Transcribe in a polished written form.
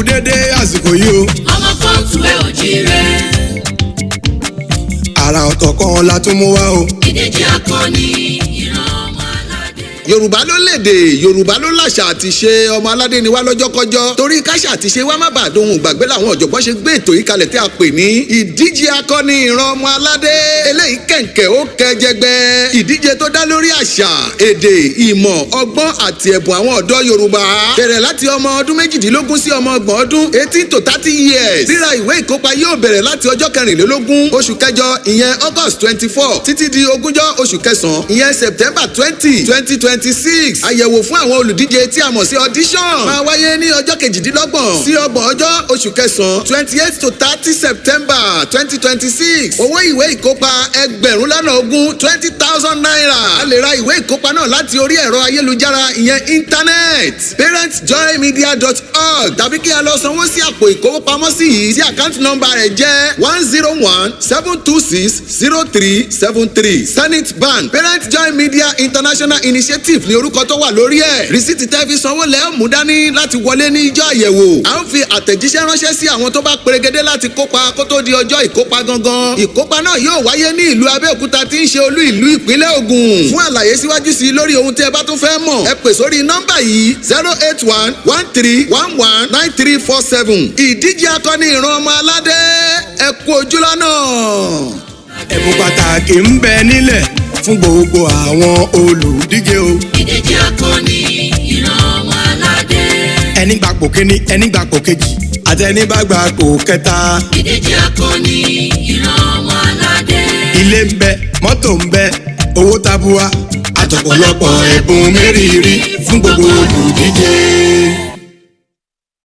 dédé àsìkò yìí o. ọmọ kóòtù ẹ ò jíire. àrà ọ̀tọ̀ kan la tún mú wá o. Idije Akoni ìran ọmọ aládé. Yorùbá ló lédè, Yorùbá ló láṣà àti ṣe, ọmọ aládé ni wá lọ́jọ́kọ́jọ́. Torí káṣà àti ṣe wá má bàa dohun gbàgbé làwọn ọ̀jọ̀gbọ́n ṣe gbé ètò yìí kalẹ̀ tí a pè ní Idije Akoni ìran ọmọ aládé. Eléyìí kẹ̀ǹkẹ̀ ó kẹjẹgbẹ́. Ìdíje tó dá lórí àṣà, èdè, ìmọ̀, ọgbọ́n àti ẹ̀bùn àwọn ọ̀dọ́ Yorùbá. Bẹ̀rẹ̀ láti ọmọ ọdún méjìdínlógún sí ọmọ ọgbọ̀n ọdún 18 to 30 years. Rírà ìwé ìkópa yóò bẹ̀rẹ̀ láti ọjọ́ kẹrìnlélógún oṣù kẹjọ ìyẹn August 24 títí di ogúnjọ́ oṣù kẹsàn-án ìyẹn September 20, 2026. Àyẹ̀wò fún àwọn olùdíje tí a mọ̀ sí audition máa wáyé ní ọjọ́ kejìdínlọ́gbọ̀n sí ọgbọ̀n ọjọ́ oṣù kẹsàn-án 28 to 30 September 2026. Owó ìwé ìkópa ẹgbẹ̀rún lọ́nà ogún 20,000 naira. A lè ra ìwé ìkópa náà láti orí ẹ̀rọ ayélujára ìyẹn internet parentsjoymedia.org tàbí kí a lọ sanwó sí àpò ìkówópamọ́sí yìí tí àkáǹtì nọ́mbà rẹ̀ jẹ́ 101-726-0373 Zenith Bank Parent Joy Media International Initiative ní orúkọ tó wà lórí ẹ̀. Rìsíìtì tẹ́ fi sanwó lẹ́ẹ̀ mú dání láti wọlé ní ijọ́ àyẹ̀wò. A ń fi àtẹ̀jíṣẹ́ ránṣẹ́ sí àwọn tó bá perégedé láti kópa kó tó di ọjọ́ ìkópa gangan. Ìkópa náà yóò wáyé ní ìlú Abẹ́òkúta tí ń ṣe olú ìlú ìpínlẹ̀ Ògùn. Fún àlàyé síwájú sí i lórí ohun tí ẹ bá tún fẹ́ mọ̀ ẹ pè sórí nọ́mbà yìí 081-1311-9347. Ìdíje Akoni ìran ọmọ aládé ẹ kú ojúlọ́nà. ẹ̀bùn pàtàkì ń bẹ nílẹ̀ fún gbogbo àwọn olùdíje o. Idije Akoni ìran ọmọ aládé. ẹni gbapò kíní ẹni gbapò kejì àti ẹni bá gbapò kẹta. Idije Akoni ìran ọmọ aládé. ilé ń bẹ mọ́tò ń bẹ owó tabua àtọ̀pọ̀lọpọ̀ ẹ̀bùn mẹ́rìírí fún gbogbo olùdíje.